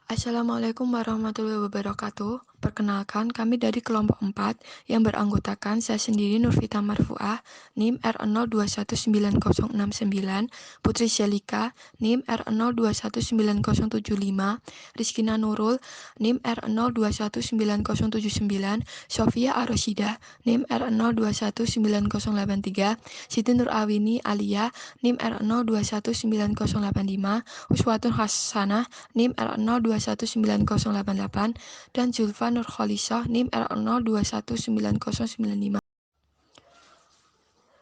Assalamualaikum warahmatullahi wabarakatuh. Perkenalkan, kami dari kelompok 4 yang beranggotakan saya sendiri Nurvita Marfuah, NIM R021969, Putri Syalika, NIM R021975, Rizkina Nurul, NIM R021979, Sofia Arosyidah, NIM R021983, Siti Nur Awini Alia, NIM R021985, Uswatun Hasanah, NIM R021988 dan Zulfa Nurkhalisah NIM R02199095.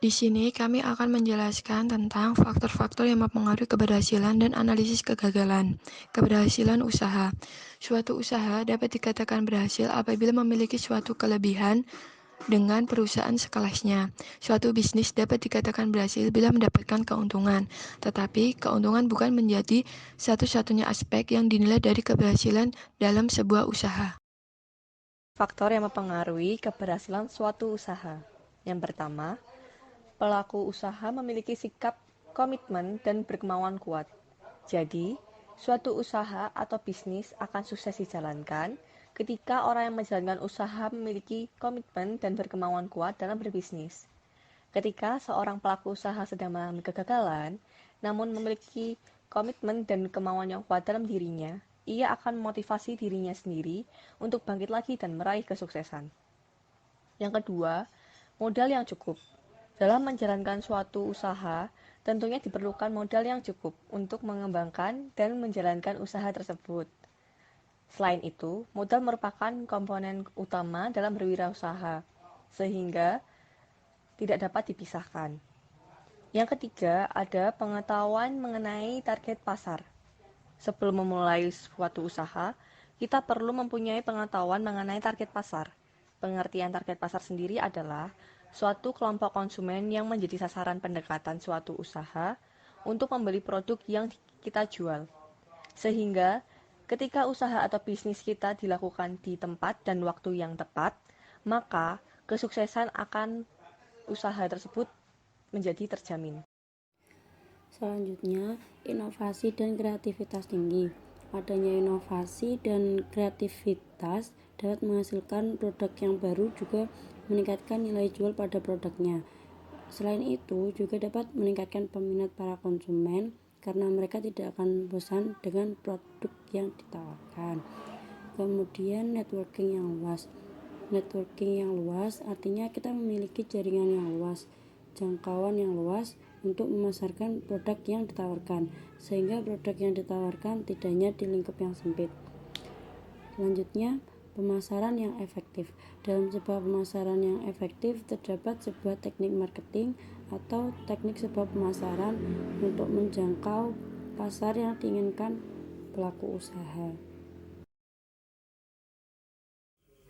Di sini kami akan menjelaskan tentang faktor-faktor yang mempengaruhi keberhasilan dan analisis kegagalan. Keberhasilan usaha. Suatu usaha dapat dikatakan berhasil apabila memiliki suatu kelebihan dengan perusahaan sekelasnya. Suatu bisnis dapat dikatakan berhasil bila mendapatkan keuntungan, tetapi keuntungan bukan menjadi satu-satunya aspek yang dinilai dari keberhasilan dalam sebuah usaha. Faktor yang mempengaruhi keberhasilan suatu usaha. Yang pertama, pelaku usaha memiliki sikap komitmen dan berkemauan kuat. Jadi, suatu usaha atau bisnis akan sukses dijalankan ketika orang yang menjalankan usaha memiliki komitmen dan berkemauan kuat dalam berbisnis. Ketika seorang pelaku usaha sedang mengalami kegagalan, namun memiliki komitmen dan kemauan yang kuat dalam dirinya, ia akan memotivasi dirinya sendiri untuk bangkit lagi dan meraih kesuksesan. Yang kedua, modal yang cukup. Dalam menjalankan suatu usaha, tentunya diperlukan modal yang cukup untuk mengembangkan dan menjalankan usaha tersebut. Selain itu, modal merupakan komponen utama dalam berwirausaha, sehingga tidak dapat dipisahkan. Yang ketiga, ada pengetahuan mengenai target pasar. Sebelum memulai suatu usaha, kita perlu mempunyai pengetahuan mengenai target pasar. Pengertian target pasar sendiri adalah suatu kelompok konsumen yang menjadi sasaran pendekatan suatu usaha untuk membeli produk yang kita jual. Sehingga ketika usaha atau bisnis kita dilakukan di tempat dan waktu yang tepat, maka kesuksesan akan usaha tersebut menjadi terjamin. Selanjutnya, inovasi dan kreativitas tinggi. Adanya inovasi dan kreativitas dapat menghasilkan produk yang baru juga meningkatkan nilai jual pada produknya. Selain itu, juga dapat meningkatkan peminat para konsumen karena mereka tidak akan bosan dengan produk yang ditawarkan. Kemudian, networking yang luas. Networking yang luas artinya kita memiliki jaringan yang luas, jangkauan yang luas untuk memasarkan produk yang ditawarkan, sehingga produk yang ditawarkan tidak hanya di lingkup yang sempit. Selanjutnya, pemasaran yang efektif. Dalam sebuah pemasaran yang efektif terdapat sebuah teknik marketing atau teknik sebuah pemasaran untuk menjangkau pasar yang diinginkan pelaku usaha.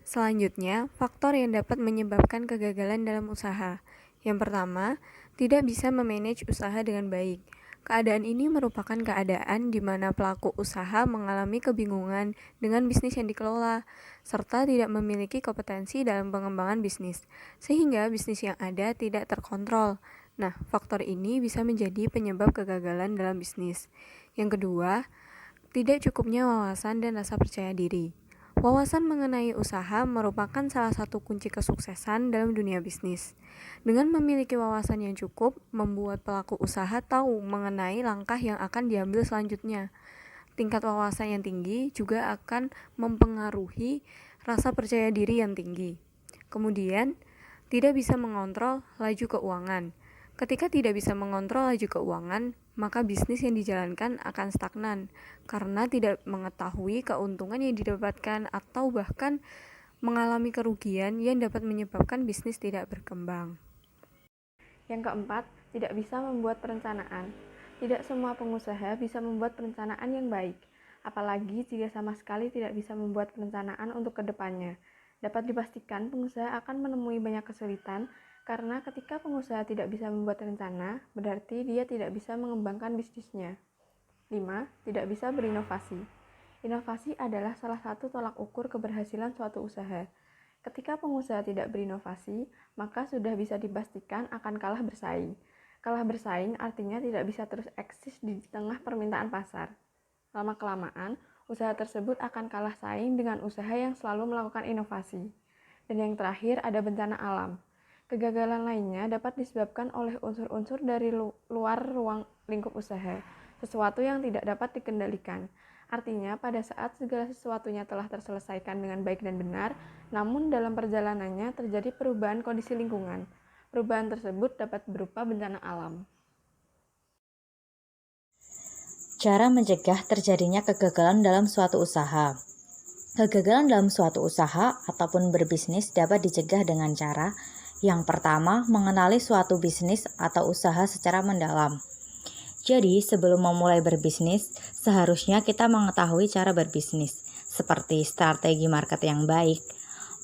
Selanjutnya, faktor yang dapat menyebabkan kegagalan dalam usaha. Yang pertama, tidak bisa memanage usaha dengan baik. Keadaan ini merupakan keadaan di mana pelaku usaha mengalami kebingungan dengan bisnis yang dikelola, serta tidak memiliki kompetensi dalam pengembangan bisnis, sehingga bisnis yang ada tidak terkontrol. Nah, faktor ini bisa menjadi penyebab kegagalan dalam bisnis. Yang kedua, tidak cukupnya wawasan dan rasa percaya diri. Wawasan mengenai usaha merupakan salah satu kunci kesuksesan dalam dunia bisnis. Dengan memiliki wawasan yang cukup, membuat pelaku usaha tahu mengenai langkah yang akan diambil selanjutnya. Tingkat wawasan yang tinggi juga akan mempengaruhi rasa percaya diri yang tinggi. Kemudian, tidak bisa mengontrol laju keuangan. Ketika tidak bisa mengontrol laju keuangan, maka bisnis yang dijalankan akan stagnan karena tidak mengetahui keuntungan yang didapatkan atau bahkan mengalami kerugian yang dapat menyebabkan bisnis tidak berkembang. Yang keempat, tidak bisa membuat perencanaan. Tidak semua pengusaha bisa membuat perencanaan yang baik, apalagi jika sama sekali tidak bisa membuat perencanaan untuk kedepannya. Dapat dipastikan pengusaha akan menemui banyak kesulitan karena ketika pengusaha tidak bisa membuat rencana, berarti dia tidak bisa mengembangkan bisnisnya. 5. Tidak bisa berinovasi. Inovasi adalah salah satu tolak ukur keberhasilan suatu usaha. Ketika pengusaha tidak berinovasi, maka sudah bisa dipastikan akan kalah bersaing. Kalah bersaing artinya tidak bisa terus eksis di tengah permintaan pasar. Lama-kelamaan, usaha tersebut akan kalah saing dengan usaha yang selalu melakukan inovasi. Dan yang terakhir ada bencana alam. Kegagalan lainnya dapat disebabkan oleh unsur-unsur dari luar ruang lingkup usaha, sesuatu yang tidak dapat dikendalikan. Artinya, pada saat segala sesuatunya telah terselesaikan dengan baik dan benar, namun dalam perjalanannya terjadi perubahan kondisi lingkungan. Perubahan tersebut dapat berupa bencana alam. Cara mencegah terjadinya kegagalan dalam suatu usaha. Kegagalan dalam suatu usaha ataupun berbisnis dapat dicegah dengan cara yang pertama, mengenali suatu bisnis atau usaha secara mendalam. Jadi, sebelum memulai berbisnis, seharusnya kita mengetahui cara berbisnis, seperti strategi market yang baik,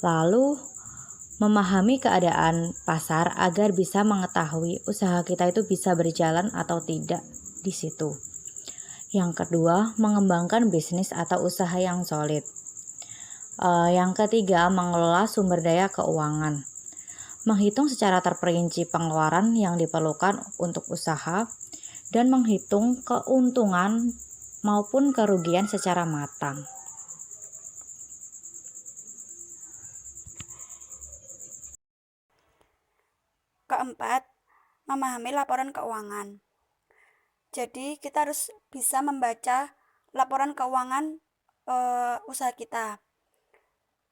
lalu memahami keadaan pasar agar bisa mengetahui usaha kita itu bisa berjalan atau tidak di situ. Yang kedua, mengembangkan bisnis atau usaha yang solid. Yang ketiga, mengelola sumber daya keuangan. Menghitung secara terperinci pengeluaran yang diperlukan untuk usaha dan menghitung keuntungan maupun kerugian secara matang. Keempat, memahami laporan keuangan. Jadi kita harus bisa membaca laporan keuangan usaha kita.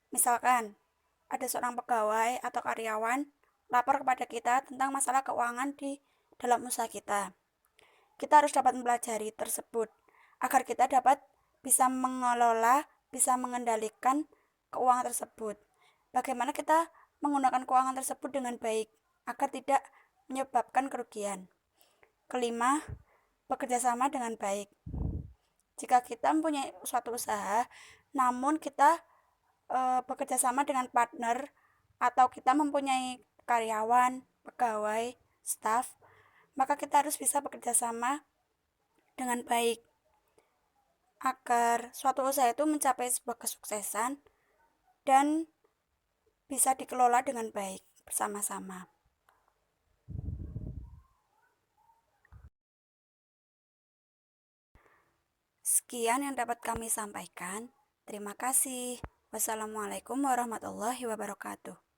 Misalkan ada seorang pegawai atau karyawan lapor kepada kita tentang masalah keuangan di dalam usaha kita. Kita harus dapat mempelajari tersebut agar kita dapat bisa mengelola, bisa mengendalikan keuangan tersebut. Bagaimana kita menggunakan keuangan tersebut dengan baik agar tidak menyebabkan kerugian. Kelima, bekerja sama dengan baik. Jika kita mempunyai suatu usaha, namun kita bekerja sama dengan partner atau kita mempunyai karyawan, pegawai, staf, maka kita harus bisa bekerja sama dengan baik agar suatu usaha itu mencapai sebuah kesuksesan dan bisa dikelola dengan baik bersama-sama. Sekian yang dapat kami sampaikan. Terima kasih. Wassalamualaikum warahmatullahi wabarakatuh.